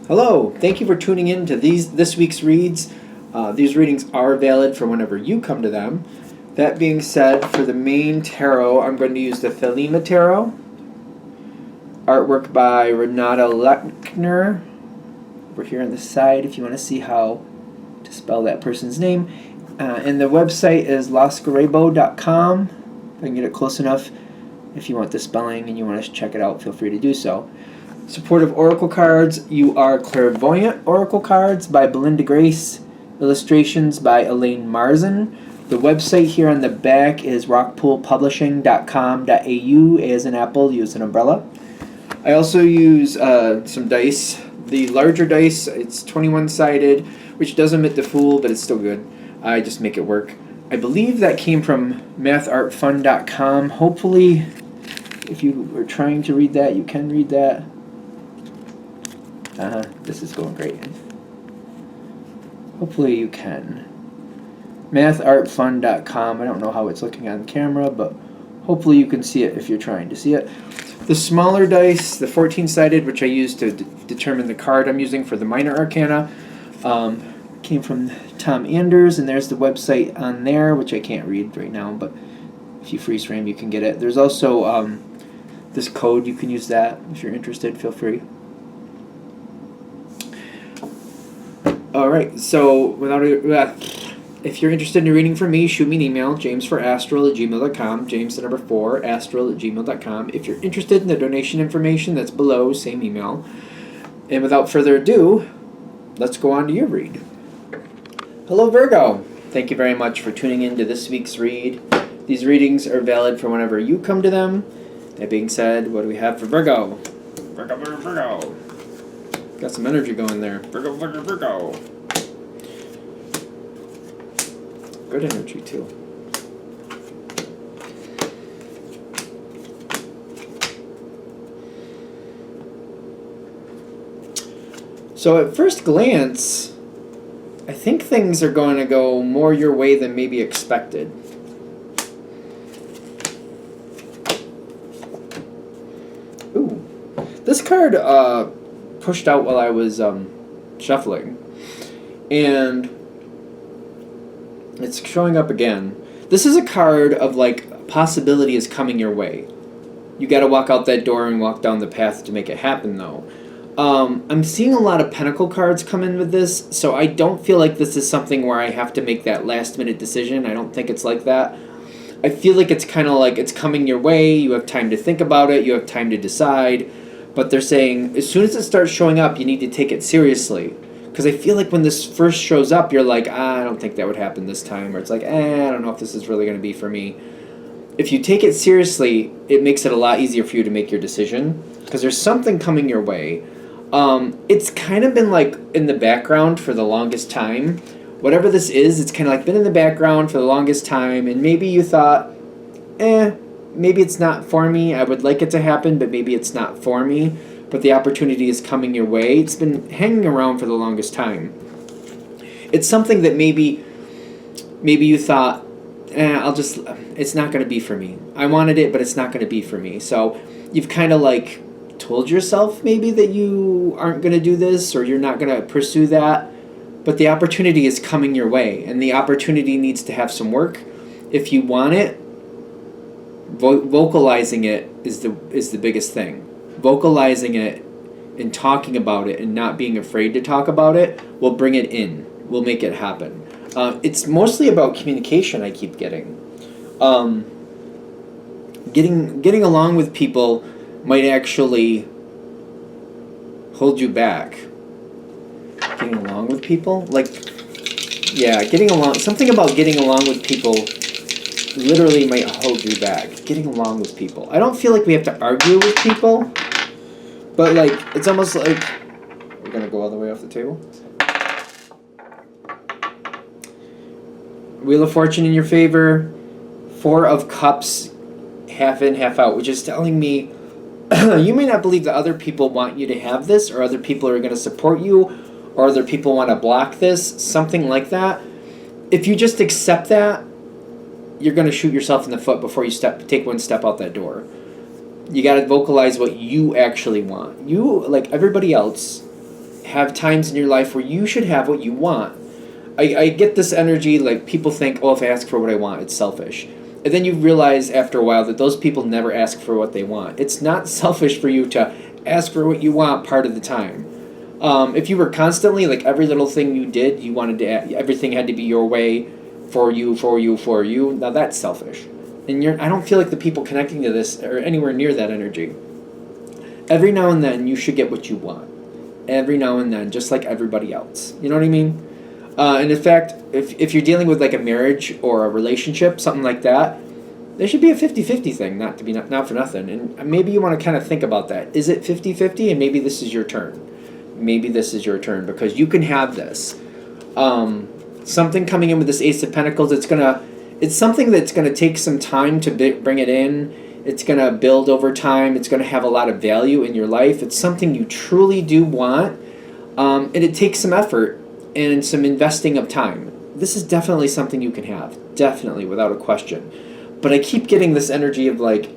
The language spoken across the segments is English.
Hello, thank you for tuning in to this week's reads. These readings are valid for whenever you come to them. That being said, for the main tarot, I'm going to use the Thelema Tarot. Artwork by Renata Lechner. Over here on the side if you want to see how to spell that person's name. And the website is losgarebo.com. If I can get it close enough. If you want the spelling and you want to check it out, feel free to do so. Supportive Oracle Cards, You Are Clairvoyant Oracle Cards by Belinda Grace. Illustrations by Elaine Marzin. The website here on the back is rockpoolpublishing.com.au, A as in apple, U as an umbrella. I also use some dice. The larger dice, it's 21-sided, which does omit the Fool, but it's still good. I just make it work. I believe that came from mathartfun.com. Hopefully, if you are trying to read that, you can read that. This is going great. Hopefully you can. Mathartfun.com. I don't know how it's looking on camera, but hopefully you can see it if you're trying to see it. The smaller dice, the 14-sided, which I use to determine the card I'm using for the minor arcana, came from Tom Anders, and there's the website on there, which I can't read right now, but if you freeze frame, you can get it. There's also this code. You can use that if you're interested. Feel free. All right, so if you're interested in a reading from me, shoot me an email, jamesforastral@gmail.com, james4astral@gmail.com. If you're interested in the donation information, that's below, same email. And without further ado, let's go on to your read. Hello, Virgo. Thank you very much for tuning in to this week's read. These readings are valid for whenever you come to them. That being said, what do we have for Virgo? Virgo. Got some energy going there. Virgo. Good energy, too. So at first glance, I think things are going to go more your way than maybe expected. Ooh. This card pushed out while I was shuffling. And it's showing up again. This is a card of like possibility is coming your way. You got to walk out that door and walk down the path to make it happen, though. I'm seeing a lot of Pentacle cards come in with this, so I don't feel like this is something where I have to make that last-minute decision. I don't think it's like that. I feel like it's kind of like it's coming your way. You have time to think about it. You have time to decide. But they're saying as soon as it starts showing up, you need to take it seriously. Because I feel like when this first shows up, you're like, I don't think that would happen this time. Or it's like, I don't know if this is really going to be for me. If you take it seriously, it makes it a lot easier for you to make your decision. Because there's something coming your way. It's kind of been like in the background for the longest time. Whatever this is, it's kind of like been in the background for the longest time. And maybe you thought, maybe it's not for me. I would like it to happen, but maybe it's not for me. But the opportunity is coming your way. It's been hanging around for the longest time. It's something that maybe you thought, it's not going to be for me. I wanted it, but it's not going to be for me. So you've kind of like told yourself maybe that you aren't going to do this or you're not going to pursue that. But the opportunity is coming your way, and the opportunity needs to have some work. If you want it, vocalizing it is the biggest thing. Vocalizing it and talking about it and not being afraid to talk about it will bring it in, will make it happen. It's mostly about communication. I keep getting along with people might actually hold you back. Getting along with people, something about getting along with people literally might hold you back. Getting along with people. I don't feel like we have to argue with people, but like it's almost like we're gonna go all the way off the table. Wheel of Fortune in your favor. 4 of Cups, half in, half out, which is telling me you may not believe that other people want you to have this, or other people are going to support you, or other people want to block this, something like that. If you just accept that, you're going to shoot yourself in the foot before you take one step out that door. You got to vocalize what you actually want. You, like everybody else, have times in your life where you should have what you want. I get this energy, like people think, oh, if I ask for what I want, it's selfish. And then you realize after a while that those people never ask for what they want. It's not selfish for you to ask for what you want part of the time. If you were constantly, like every little thing you did, you wanted to, everything had to be your way, for you, for you, for you, now that's selfish. And I don't feel like the people connecting to this are anywhere near that energy. Every now and then, you should get what you want. Every now and then, just like everybody else. You know what I mean? And in fact, if you're dealing with like a marriage or a relationship, something like that, there should be a 50-50 thing, not for nothing. And maybe you want to kind of think about that. Is it 50-50? And maybe this is your turn. Maybe this is your turn, because you can have this. Something coming in with this Ace of Pentacles, it's something that's going to take some time to bring it in. It's going to build over time. It's going to have a lot of value in your life. It's something you truly do want. And it takes some effort and some investing of time. This is definitely something you can have. Definitely, without a question. But I keep getting this energy of like,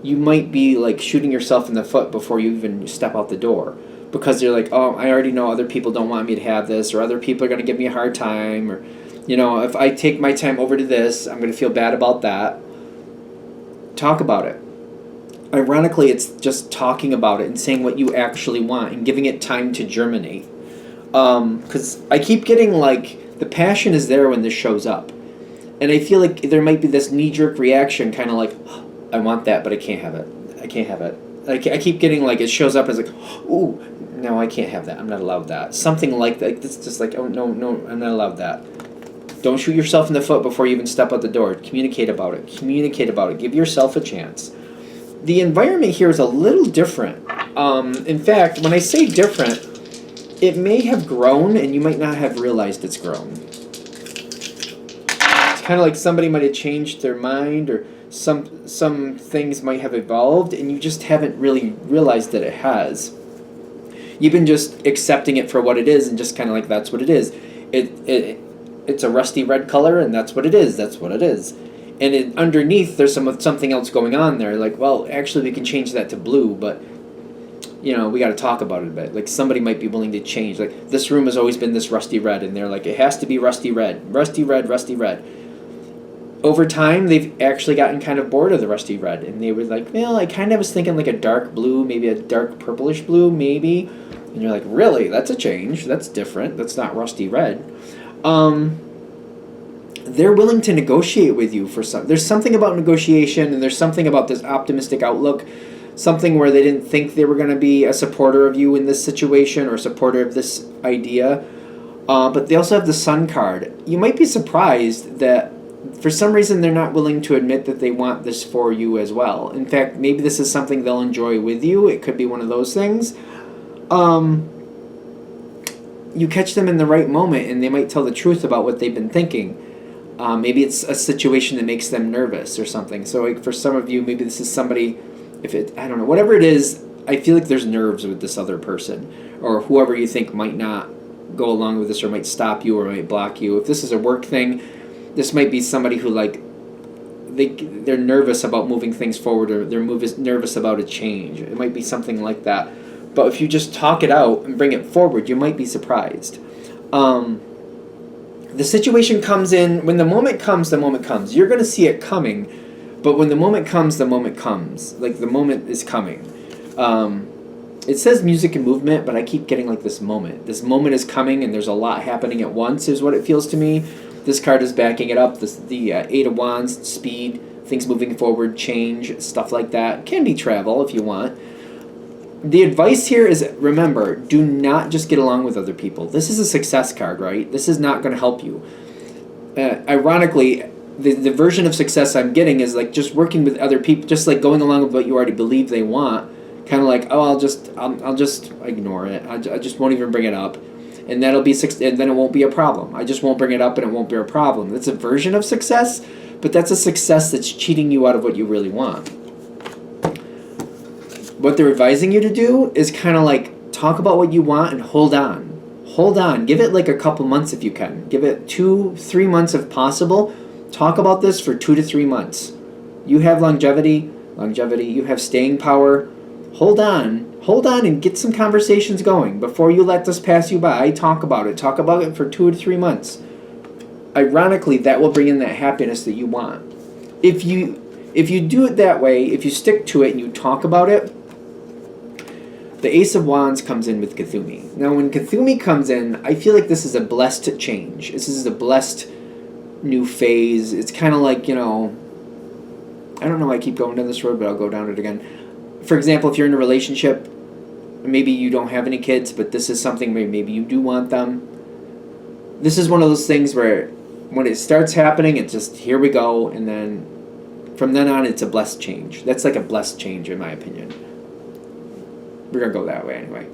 you might be like shooting yourself in the foot before you even step out the door. Because you're like, oh, I already know other people don't want me to have this, or other people are going to give me a hard time, or, you know, if I take my time over to this, I'm going to feel bad about that. Talk about it. Ironically, it's just talking about it and saying what you actually want and giving it time to germinate. Because I keep getting like, the passion is there when this shows up. And I feel like there might be this knee-jerk reaction, kind of like, oh, I want that, but I can't have it. I can't have it. I keep getting like, it shows up as like, ooh, no, I can't have that. I'm not allowed that. Something like that. It's just like, oh, no, I'm not allowed that. Don't shoot yourself in the foot before you even step out the door. Communicate about it. Communicate about it. Give yourself a chance. The environment here is a little different. In fact, when I say different, it may have grown and you might not have realized it's grown. It's kind of like somebody might have changed their mind, or some things might have evolved and you just haven't really realized that it has. You've been just accepting it for what it is and just kind of like, that's what it is. It's a rusty red color and that's what it is. That's what it is. And underneath there's something else going on there. Like, well, actually we can change that to blue, but you know, we got to talk about it a bit. Like somebody might be willing to change. Like this room has always been this rusty red, and they're like, it has to be rusty red, rusty red, rusty red. Over time, they've actually gotten kind of bored of the rusty red, and they were like, well, I kind of was thinking like a dark blue, maybe a dark purplish blue, maybe. And you're like, really? That's a change. That's different. That's not rusty red. They're willing to negotiate with you for some. There's something about negotiation, and there's something about this optimistic outlook, something where they didn't think they were going to be a supporter of you in this situation or a supporter of this idea. But they also have the Sun card. You might be surprised that for some reason they're not willing to admit that they want this for you as well. In fact, maybe this is something they'll enjoy with you. It could be one of those things. You catch them in the right moment and they might tell the truth about what they've been thinking. Maybe it's a situation that makes them nervous or something. So like for some of you, maybe this is somebody, I don't know, whatever it is, I feel like there's nerves with this other person or whoever you think might not go along with this or might stop you or might block you. If this is a work thing, this might be somebody who like, they're nervous about moving things forward, or they're nervous about a change. It might be something like that. But if you just talk it out and bring it forward, you might be surprised. The situation comes in, when the moment comes, the moment comes. You're going to see it coming, but when the moment comes, the moment comes. Like the moment is coming. It says music and movement, but I keep getting like this moment. This moment is coming and there's a lot happening at once is what it feels to me. This card is backing it up. The Eight of Wands, speed, things moving forward, change, stuff like that. Can be travel if you want. The advice here is, remember, do not just get along with other people. This is a success card, right? This is not going to help you. Ironically, the version of success I'm getting is like just working with other people, just like going along with what you already believe they want. Kind of like, oh, I'll just ignore it. I just won't even bring it up. And that'll be and then it won't be a problem. I just won't bring it up and it won't be a problem. That's a version of success, but that's a success that's cheating you out of what you really want. What they're advising you to do is kind of like talk about what you want and hold on. Hold on. Give it like a couple months if you can. Give it 2-3 months if possible. Talk about this for 2 to 3 months. You have longevity. You have staying power. hold on and get some conversations going before you let this pass you by. Talk about it for 2 to 3 months. Ironically, that will bring in that happiness that you want. If you do it that way, if you stick to it and you talk about it, the Ace of Wands comes in with Cthulhu. Now, when Cthulhu comes in, I feel like this is a blessed change. This is a blessed new phase. It's kind of like, I don't know why I keep going down this road, but I'll go down it again. For example, if you're in a relationship, maybe you don't have any kids, but this is something where maybe you do want them. This is one of those things where when it starts happening, it's just, here we go, and then from then on, it's a blessed change. That's like a blessed change, in my opinion. We're going to go that way anyway.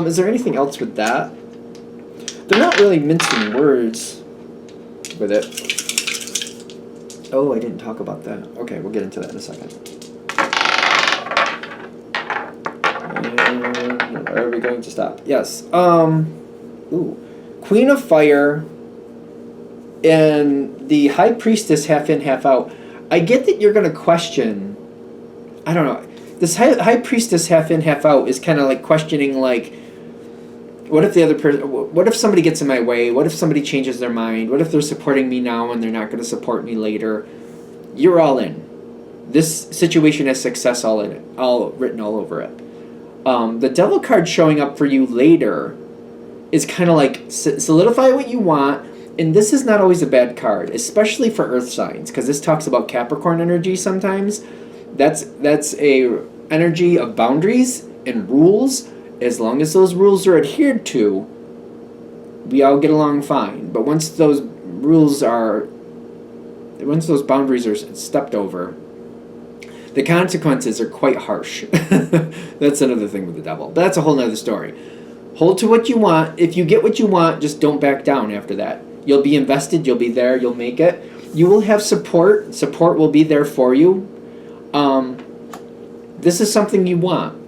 Is there anything else with that? They're not really mincing words with it. Oh, I didn't talk about that. Okay, we'll get into that in a second. And are we going to stop? Yes. Queen of Fire and the High Priestess half in, half out. I get that you're going to question, I don't know, this high Priestess half in, half out is kind of like questioning, like, what if the other person, what if somebody gets in my way? What if somebody changes their mind? What if they're supporting me now and they're not going to support me later? You're all in. This situation has success all in it, all written all over it. The Devil card showing up for you later is kind of like solidify what you want. And this is not always a bad card, especially for earth signs, because this talks about Capricorn energy sometimes. That's a energy of boundaries and rules. As long as those rules are adhered to, we all get along fine. But once those boundaries are stepped over, the consequences are quite harsh. That's another thing with the Devil. But that's a whole nother story. Hold to what you want. If you get what you want, just don't back down after that. You'll be invested. You'll be there. You'll make it. You will have support. Support will be there for you. This is something you want.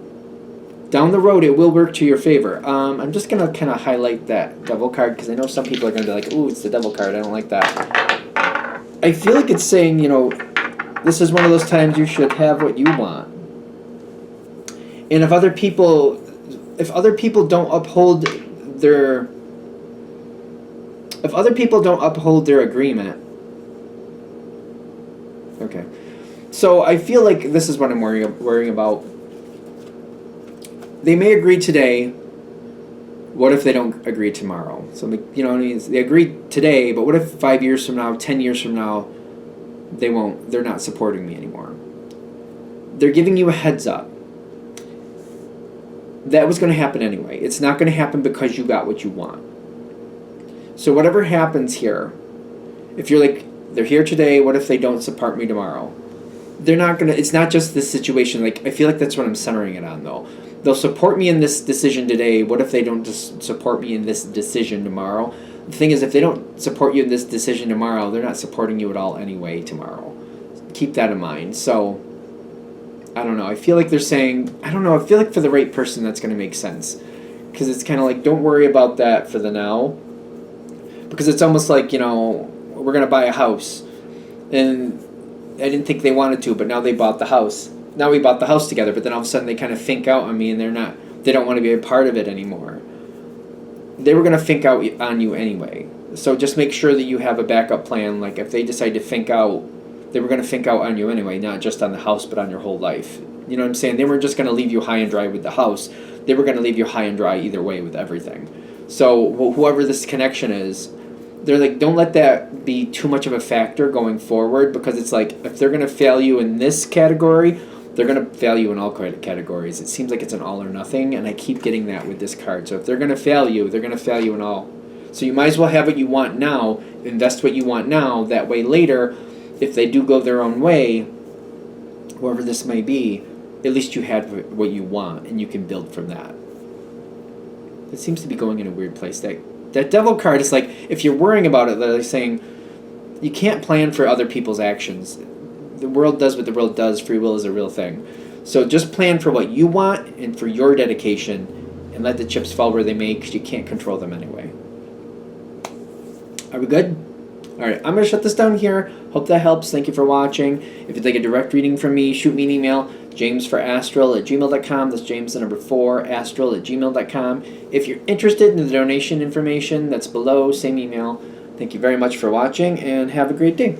Down the road, it will work to your favor. I'm just going to kind of highlight that Devil card because I know some people are going to be like, ooh, it's the Devil card. I don't like that. I feel like it's saying, this is one of those times you should have what you want. And if other people don't uphold their agreement. Okay. So I feel like this is what I'm worrying about. They may agree today. What if they don't agree tomorrow? So, they agree today, but what if 5 years from now, 10 years from now, they're not supporting me anymore? They're giving you a heads up. That was going to happen anyway. It's not going to happen because you got what you want. So whatever happens here, if you're like, they're here today, what if they don't support me tomorrow? They're not going to, it's not just this situation. Like, I feel like that's what I'm centering it on, though. They'll support me in this decision today. What if they don't just support me in this decision tomorrow? The thing is, if they don't support you in this decision tomorrow, they're not supporting you at all anyway tomorrow. Keep that in mind. So, I don't know. I feel like they're saying, I don't know. I feel like for the right person, that's going to make sense. Because it's kind of like, don't worry about that for the now. Because it's almost like, we're going to buy a house. And I didn't think they wanted to, but now they bought the house. Now we bought the house together, but then all of a sudden they kind of think out on me and they don't want to be a part of it anymore. They were going to think out on you anyway. So just make sure that you have a backup plan. Like if they decide to think out, they were going to think out on you anyway, not just on the house, but on your whole life. You know what I'm saying? They weren't just going to leave you high and dry with the house. They were going to leave you high and dry either way with everything. So whoever this connection is, they're like, don't let that be too much of a factor going forward, because it's like, if they're going to fail you in this category, they're going to fail you in all categories. It seems like it's an all or nothing, and I keep getting that with this card. So if they're going to fail you, they're going to fail you in all. So you might as well have what you want now, invest what you want now, that way later, if they do go their own way, whoever this may be, at least you had what you want, and you can build from that. It seems to be going in a weird place. That Devil card is like, if you're worrying about it, they're saying, you can't plan for other people's actions. The world does what the world does. Free will is a real thing. So just plan for what you want and for your dedication, and let the chips fall where they may, because you can't control them anyway. Are we good? All right, I'm going to shut this down here. Hope that helps. Thank you for watching. If you'd like a direct reading from me, shoot me an email, jamesforastral@gmail.com. That's James the number 4, astral@gmail.com. If you're interested in the donation information, that's below, same email. Thank you very much for watching, and have a great day.